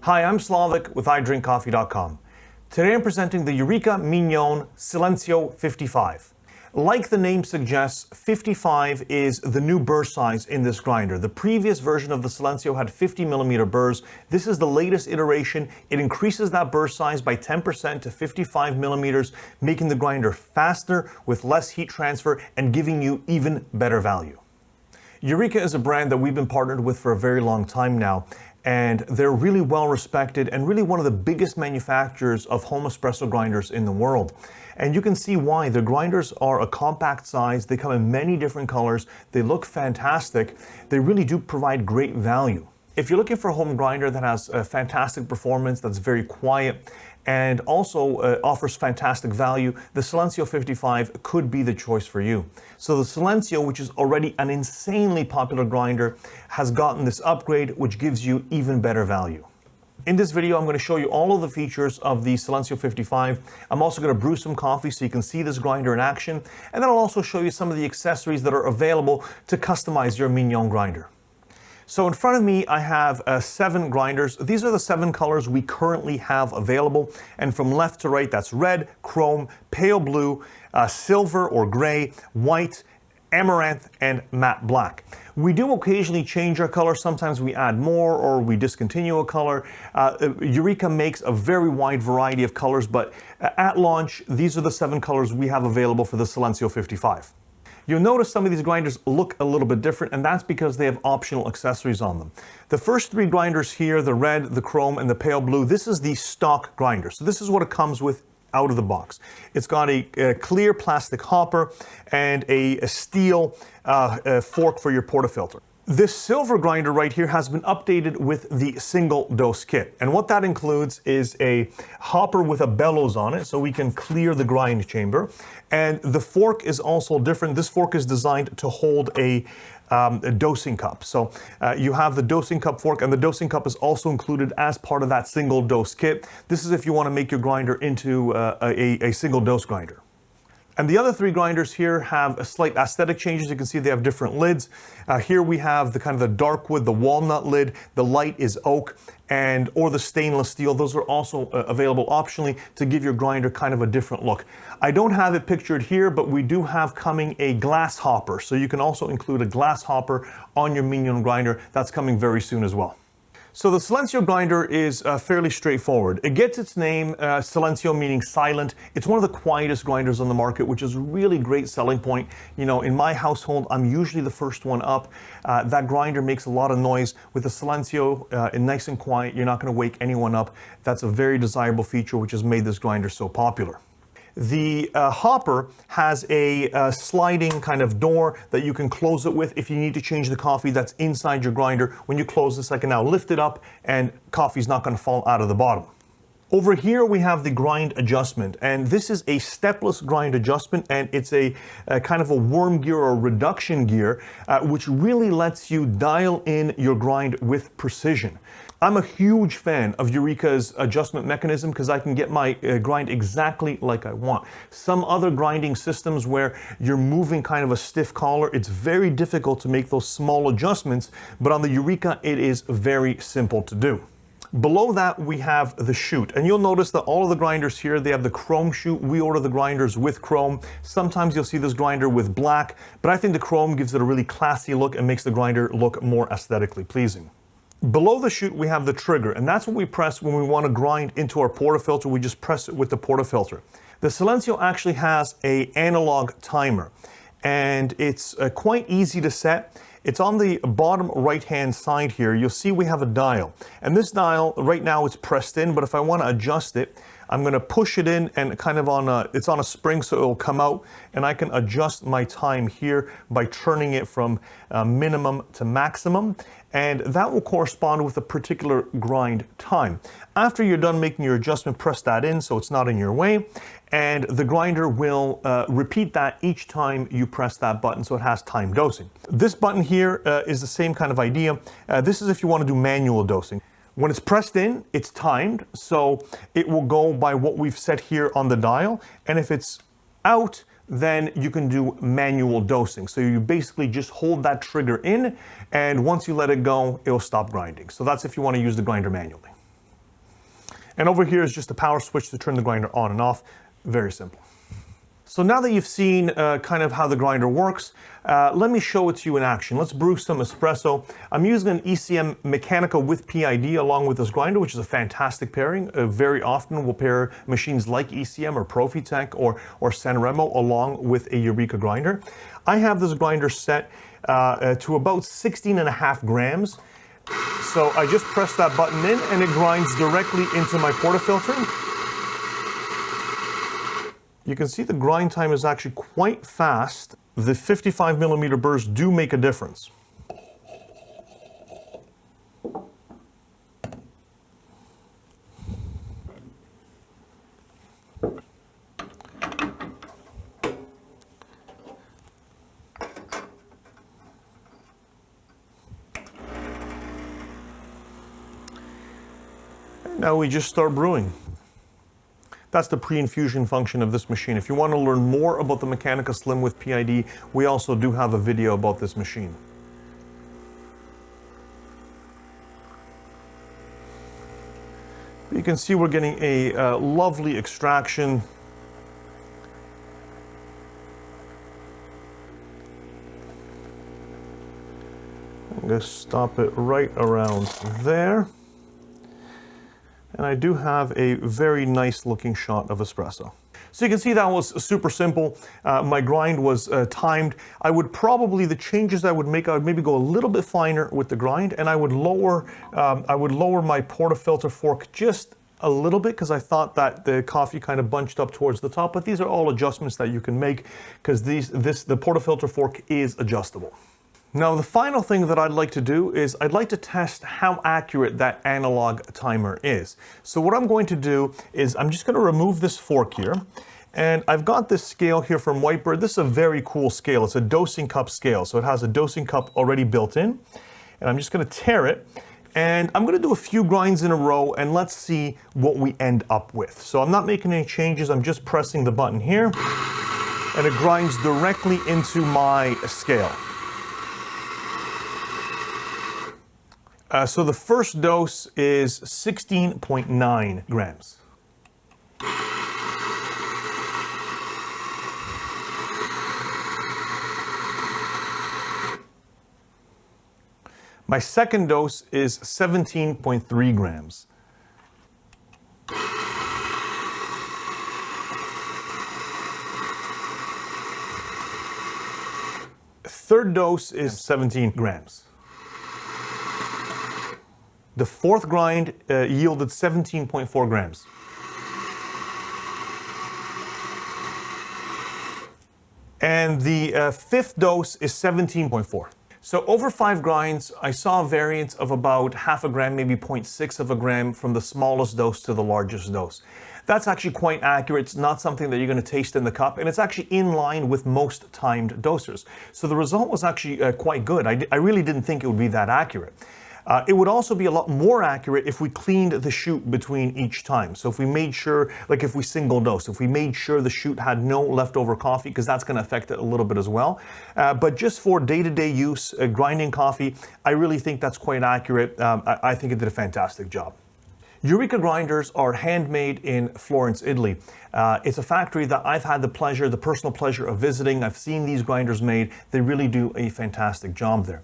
Hi, I'm Slavik with iDrinkCoffee.com. Today I'm presenting the Eureka Mignon Silencio 55. Like the name suggests, 55 is the new burr size in this grinder. The previous version of the Silenzio had 50mm burrs. This is the latest iteration. It increases that burr size by 10% to 55mm, making the grinder faster with less heat transfer and giving you even better value. Eureka is a brand that we've been partnered with for a very long time now, and they're really well respected and really one of the biggest manufacturers of home espresso grinders in the world. And you can see why. The grinders are a compact size, they come in many different colors, they look fantastic, they really do provide great value. If you're looking for a home grinder that has a fantastic performance, that's very quiet, and also offers fantastic value, the Silenzio 55 could be the choice for you. So the Silenzio, which is already an insanely popular grinder, has gotten this upgrade, which gives you even better value. In this video, I'm going to show you all of the features of the Silenzio 55. I'm also going to brew some coffee so you can see this grinder in action, and then I'll also show you some of the accessories that are available to customize your Mignon grinder. So in front of me, I have 7 grinders. These are the 7 colors we currently have available. And from left to right, that's red, chrome, pale blue, silver or gray, white, amaranth, and matte black. We do occasionally change our color. Sometimes we add more or we discontinue a color. Eureka makes a very wide variety of colors, but at launch, these are the 7 colors we have available for the Silenzio 55. You'll notice some of these grinders look a little bit different, and that's because they have optional accessories on them. The first 3 grinders here, the red, the chrome, and the pale blue, this is the stock grinder. So this is what it comes with out of the box. It's got a clear plastic hopper and a steel fork for your portafilter. This silver grinder right here has been updated with the single dose kit. And what that includes is a hopper with a bellows on it so we can clear the grind chamber. And the fork is also different. This fork is designed to hold a dosing cup. So you have the dosing cup fork, and the dosing cup is also included as part of that single dose kit. This is if you want to make your grinder into a single dose grinder. And the other 3 grinders here have a slight aesthetic changes. You can see they have different lids. Here we have the kind of the dark wood, the walnut lid. The light is oak or the stainless steel. Those are also available optionally to give your grinder kind of a different look. I don't have it pictured here, but we do have coming a glass hopper. So you can also include a glass hopper on your Mignon grinder. That's coming very soon as well. So the Silenzio grinder is fairly straightforward. It gets its name, Silenzio meaning silent. It's one of the quietest grinders on the market, which is a really great selling point. You know, in my household, I'm usually the first one up. That grinder makes a lot of noise. With the Silenzio, nice and quiet, you're not going to wake anyone up. That's a very desirable feature, which has made this grinder so popular. The hopper has a sliding kind of door that you can close it with if you need to change the coffee that's inside your grinder. When you close this, I can now lift it up and coffee's not going to fall out of the bottom. Over here we have the grind adjustment, and this is a stepless grind adjustment, and it's a kind of a worm gear or reduction gear, which really lets you dial in your grind with precision. I'm a huge fan of Eureka's adjustment mechanism because I can get my grind exactly like I want. Some other grinding systems where you're moving kind of a stiff collar, it's very difficult to make those small adjustments, but on the Eureka it is very simple to do. Below that we have the chute, and you'll notice that all of the grinders here, they have the chrome chute. We order the grinders with chrome. Sometimes you'll see this grinder with black, but I think the chrome gives it a really classy look and makes the grinder look more aesthetically pleasing. Below the chute we have the trigger, and that's what we press when we want to grind into our portafilter. We just press it with the portafilter. The Silenzio actually has an analog timer, and it's quite easy to set. It's on the bottom right-hand side here. You'll see we have a dial, and this dial right now is pressed in, but if I want to adjust it, I'm going to push it in and kind of it's on a spring, so it'll come out, and I can adjust my time here by turning it from minimum to maximum, and that will correspond with a particular grind time. After you're done making your adjustment, press that in so it's not in your way, and the grinder will repeat that each time you press that button, so it has time dosing. This button here is the same kind of idea. This is if you want to do manual dosing. When it's pressed in, it's timed, so it will go by what we've set here on the dial, and if it's out, then you can do manual dosing. So you basically just hold that trigger in, and once you let it go, it'll stop grinding. So that's if you want to use the grinder manually. And over here is just a power switch to turn the grinder on and off. Very simple. So now that you've seen kind of how the grinder works, let me show it to you in action. Let's brew some espresso. I'm using an ECM Mechanical with PID along with this grinder, which is a fantastic pairing. Very often we'll pair machines like ECM or Profitec or Sanremo along with a Eureka grinder. I have this grinder set to about 16.5 grams. So I just press that button in and it grinds directly into my portafilter. You can see the grind time is actually quite fast. The 55mm burrs do make a difference. Now we just start brewing. That's the pre-infusion function of this machine. If you want to learn more about the Mechanica Slim with PID, we also do have a video about this machine. You can see we're getting a lovely extraction. I'm going to stop it right around there. And I do have a very nice looking shot of espresso. So you can see that was super simple. My grind was timed. The changes I would make, I would maybe go a little bit finer with the grind, and I would lower my portafilter fork just a little bit because I thought that the coffee kind of bunched up towards the top. But these are all adjustments that you can make because the portafilter fork is adjustable. Now, the final thing that I'd like to do is I'd like to test how accurate that analog timer is. So what I'm going to do is I'm just going to remove this fork here. And I've got this scale here from Whitebird. This is a very cool scale. It's a dosing cup scale. So it has a dosing cup already built in. And I'm just going to tear it. And I'm going to do a few grinds in a row and let's see what we end up with. So I'm not making any changes. I'm just pressing the button here. And it grinds directly into my scale. So the first dose is 16.9 grams. My second dose is 17.3 grams. Third dose is 17 grams. The fourth grind yielded 17.4 grams. And the fifth dose is 17.4. So over 5 grinds, I saw a variance of about half a gram, maybe 0.6 of a gram from the smallest dose to the largest dose. That's actually quite accurate. It's not something that you're going to taste in the cup, and it's actually in line with most timed dosers. So the result was actually quite good. I really didn't think it would be that accurate. It would also be a lot more accurate if we cleaned the chute between each time. So if we made sure, like if we single dose, if we made sure the chute had no leftover coffee, because that's going to affect it a little bit as well. But just for day-to-day use, grinding coffee, I really think that's quite accurate. I think it did a fantastic job. Eureka grinders are handmade in Florence, Italy. It's a factory that I've had the personal pleasure of visiting. I've seen these grinders made. They really do a fantastic job there.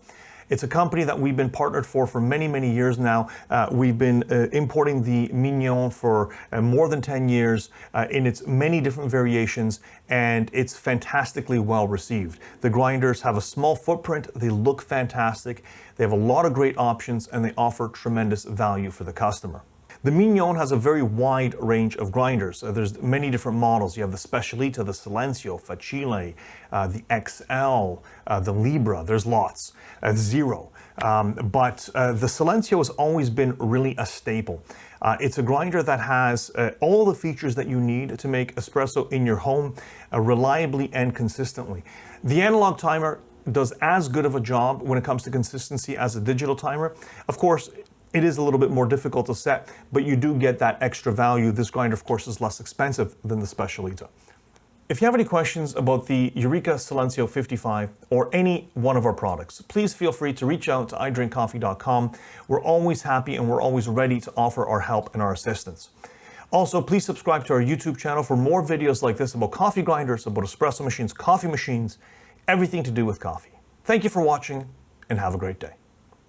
It's a company that we've been partnered for many, many years now. We've been importing the Mignon for more than 10 years in its many different variations, and it's fantastically well received. The grinders have a small footprint, they look fantastic, they have a lot of great options, and they offer tremendous value for the customer. The Mignon has a very wide range of grinders. There's many different models. You have the Specialita, the Silenzio, Facile, the XL, the Libra. There's lots. Zero. But the Silenzio has always been really a staple. It's a grinder that has all the features that you need to make espresso in your home reliably and consistently. The analog timer does as good of a job when it comes to consistency as a digital timer. Of course, it is a little bit more difficult to set, but you do get that extra value. This grinder, of course, is less expensive than the Specialita. If you have any questions about the Eureka Silencio 55 or any one of our products, please feel free to reach out to idrinkcoffee.com. We're always happy and we're always ready to offer our help and our assistance. Also, please subscribe to our YouTube channel for more videos like this about coffee grinders, about espresso machines, coffee machines, everything to do with coffee. Thank you for watching and have a great day.